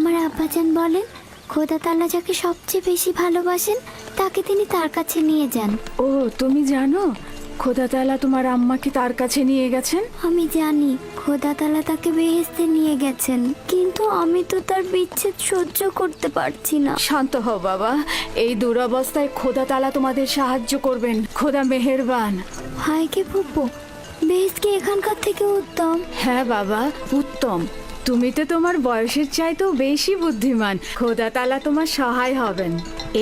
আমার আব্বাজান বলেন খোদা তাআলা যাকে সবচেয়ে বেশি ভালোবাসেন তাকে তিনি তার কাছে নিয়ে যান। ও, তুমি জানো খোদা তাআলা তোমার আম্মাকে তার কাছে নিয়ে গেছেন? আমি জানি খোদা তাআলা তাকে বেহেশতে নিয়ে গেছেন, কিন্তু আমি তো তার বিচ্ছেদ সহ্য করতে পারছি না। শান্ত হও বাবা, এই দুরবস্থায় খোদা তাআলা তোমাদের সাহায্য করবেন। খোদা মেহেরবান। হায় কে ফুপু, বেহেশত কি এখানকার থেকে উত্তম? হ্যাঁ বাবা, উত্তম। তুমি তো তোমার বয়সের চাইতেও বেশি বুদ্ধিমান। খোদা তাআলা তোমার সহায় হবেন।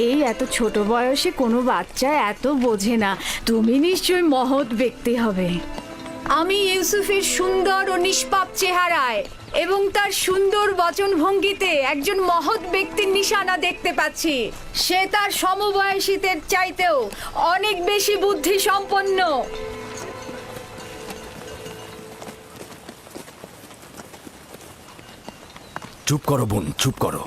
এই এত ছোট বয়সে কোনো বাচ্চা এত বোঝে না। তুমি নিশ্চয়ই মহৎ ব্যক্তি হবে। আমি ইউসুফের সুন্দর ও নিষ্পাপ চেহারায় এবং তার সুন্দর বচনভঙ্গিতে একজন মহৎ ব্যক্তির নিশানা দেখতে পাচ্ছি। সে তার সমবয়সীদের চাইতেও অনেক বেশি বুদ্ধি সম্পন্ন। চুপ করো বোন, চুপ করো।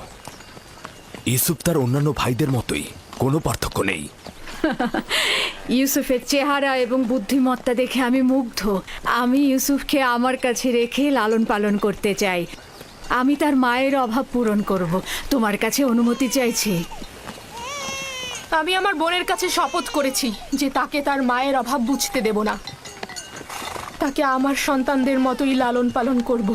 ইউসুফ তার অন্যান্য ভাইদের মতোই, কোনো পার্থক্য নেই। ইউসুফের চেহারা এবং বুদ্ধিমত্তা দেখে আমি মুগ্ধ। আমি ইউসুফকে আমার কাছে রেখে লালন পালন করতে চাই। আমি তার মায়ের অভাব পূরণ করব। তোমার কাছে অনুমতি চাইছি। আমি আমার বোনের কাছে শপথ করেছি যে তাকে তার মায়ের অভাব বুঝতে দেব না। তাকে আমার সন্তানদের মতোই লালন পালন করব।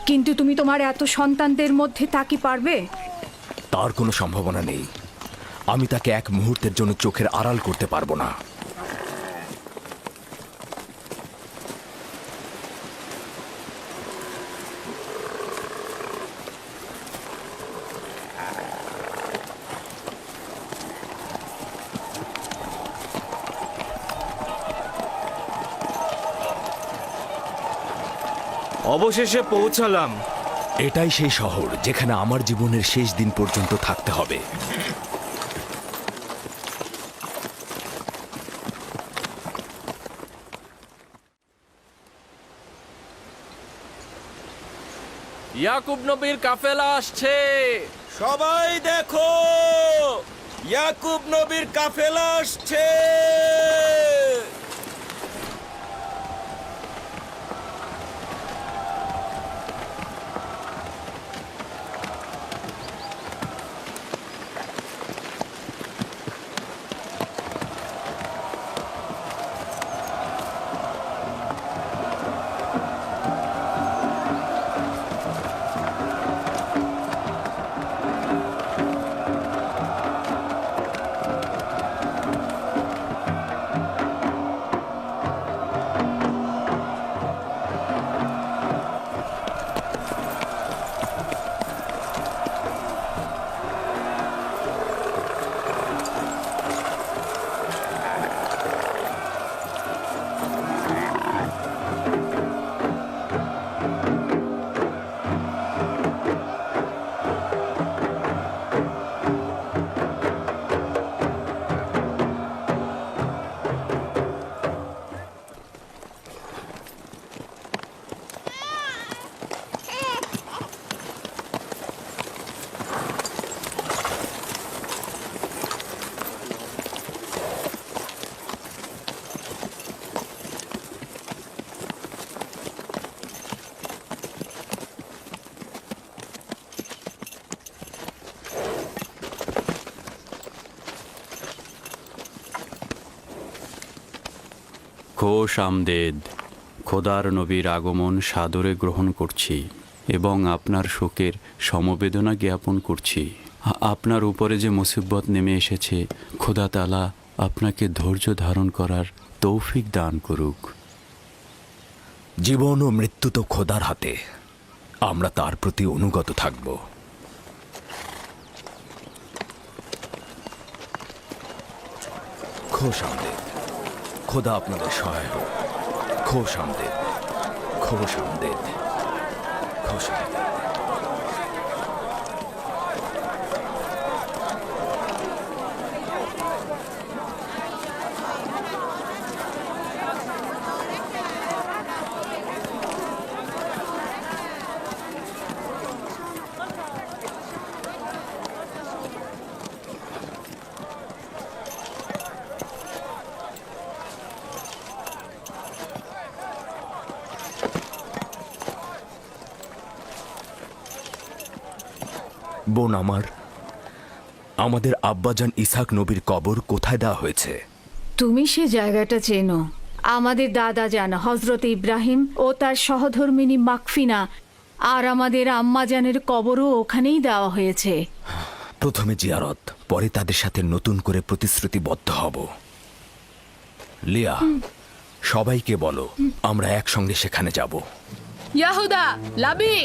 কিন্তু তুমি তোমার এত সন্তানদের মধ্যে তা কি পারবে? তার কোনো সম্ভাবনা নেই। আমি তাকে এক মুহূর্তের জন্য চোখের আড়াল করতে পারবো না। অবশেষে পৌঁছালাম। এটাই সেই শহর যেখানে আমার জীবনের শেষ দিন পর্যন্ত থাকতে হবে। ইয়াকুব নবীর কাফেলা আসছে। সবাই দেখো, ইয়াকুব নবীর কাফেলা আসছে। খোশ আমদেদ। খোদার নবীর আগমন সাদরে গ্রহণ করছি এবং আপনার শোকের সমবেদনা জ্ঞাপন করছি। আপনার উপরে যে মুসিবত নেমে এসেছে, খোদা তাআলা আপনাকে ধৈর্য ধারণ করার তৌফিক দান করুক। জীবন ও মৃত্যু তো খোদার হাতে, আমরা তার প্রতি অনুগত থাকব। খোশ আমদেদ। খোদা আপনাদের সহায় হোক। খোশ আমদেদ, খোশ আমদেদ, খোশ আমদেদ। বোন আমার, আমাদের আব্বাজান ইসহাক নবীর কবর কোথায় দেওয়া হয়েছে? তুমি সে জায়গাটা চেনো। আমাদের দাদা জান হজরত ইব্রাহিম ও তার সহধর্মিনী মাকফিনা আর আমাদের আম্মাজানের কবরও ওখানেই দেওয়া হয়েছে। প্রথমে জিয়ারত, পরে তাদের সাথে নতুন করে প্রতিশ্রুতিবদ্ধ হব। লিয়া, সবাইকে বলো আমরা একসঙ্গে সেখানে যাব। ইয়াহুদা, লাবি,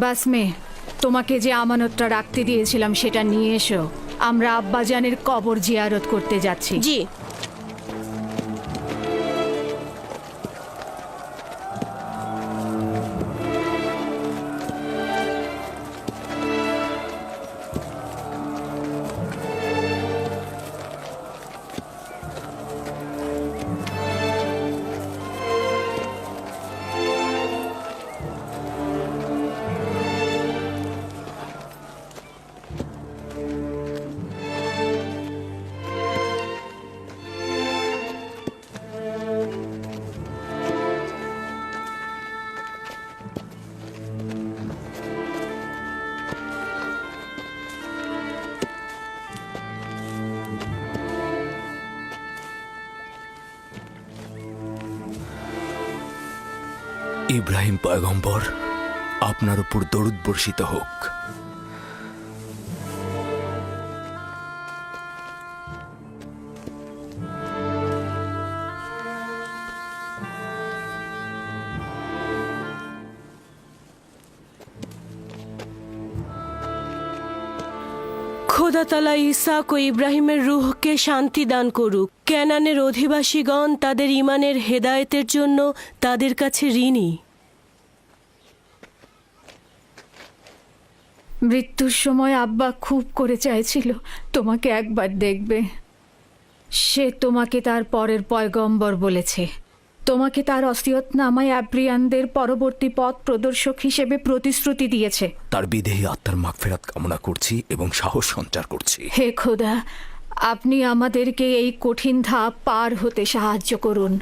বাসমে, তোমাকে যে আমানতটা রাখতে দিয়েছিলাম সেটা নিয়ে এসো। আমরা আব্বাজানের কবর জিয়ারত করতে যাচ্ছি। জি। ইব্রাহিম পয়গম্বর, আপনার উপর দরুদ বর্ষিত হোক। খোদা তাআলা ইসহাক ও ইব্রাহিমের রূহকে শান্তি দান করুক। কেনানের অধিবাসীগণ তাদের ঈমানের হেদায়েতের জন্য তাদের কাছে ঋণী। মৃত্যুর সময় আব্বা খুব করে চাইছিল তোমাকে একবার দেখবে। সে তোমাকে তার পরের পয়গম্বর বলেছে। তোমাকে তার ওসিয়তনামায় আব্রিয়ানদের পরবর্তী পথ প্রদর্শক হিসেবে প্রতিশ্রুতি দিয়েছে। তার বিদেহী আত্মার মাগফিরাত কামনা করছি এবং সাহস সঞ্চার করছি। হে খোদা, আপনি আমাদেরকে এই কঠিন ধাপ পার হতে সাহায্য করুন।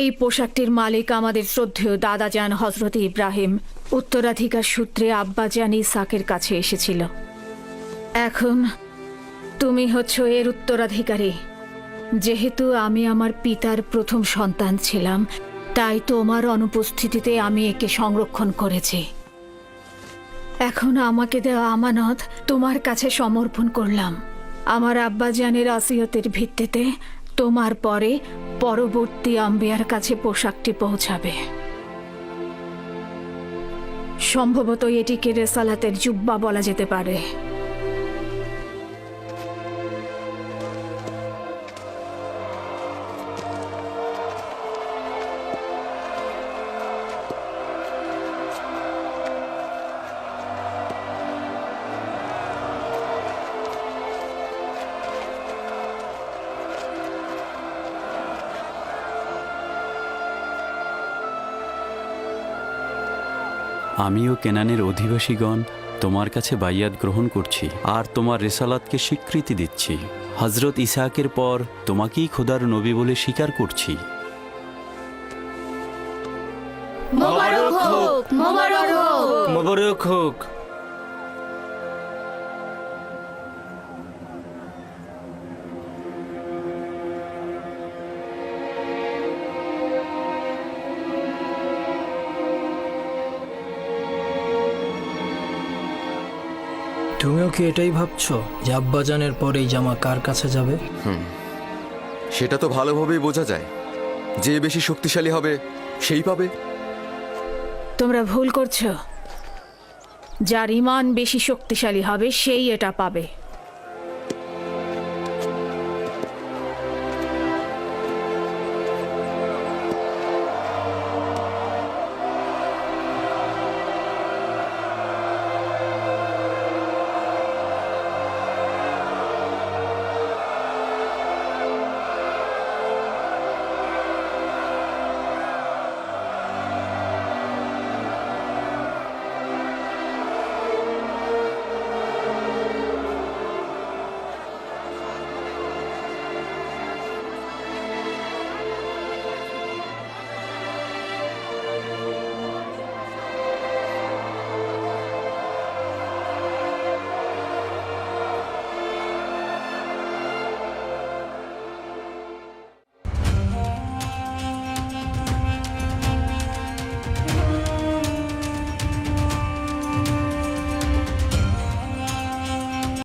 এই পোশাকটির মালিক আমাদের শ্রদ্ধেয় দাদাজান হজরত ইব্রাহিম। উত্তরাধিকার সূত্রে আব্বাজান ইসহাকের কাছে এসেছিল। এখন তুমি হচ্ছ এর উত্তরাধিকারী। যেহেতু আমি আমার পিতার প্রথম সন্তান ছিলাম, তাই তোমার অনুপস্থিতিতে আমি একে সংরক্ষণ করেছি। এখন আমাকে দেওয়া আমানত তোমার কাছে সমর্পণ করলাম। আমার আব্বাজানের ওসিয়তের ভিত্তিতে তোমার পরে পরবর্তী আম্বিয়ার কাছে পোশাকটি পৌঁছাবে। সম্ভবত এটিকে রেসালাতের জুব্বা বলা যেতে পারে। আমিও কেনানের অধিবাসীগণ তোমার কাছে বাইয়াত গ্রহণ করছি আর তোমার রেসালাতকে স্বীকৃতি দিচ্ছি। হজরত ইসহাকের পর তোমাকেই খোদার নবী বলে স্বীকার করছি। মোবারক হোক, মোবারক হোক। মোবারক হোক। তুমিও কি এটাই ভাবছো যে আব্বাজানের পর এই জামা কার কাছে যাবে? সেটা তো ভালোভাবেই বোঝা যায়। যে বেশি শক্তিশালী হবে সেই পাবে। তোমরা ভুল করছো। যার ঈমান বেশি শক্তিশালী হবে সেই এটা পাবে।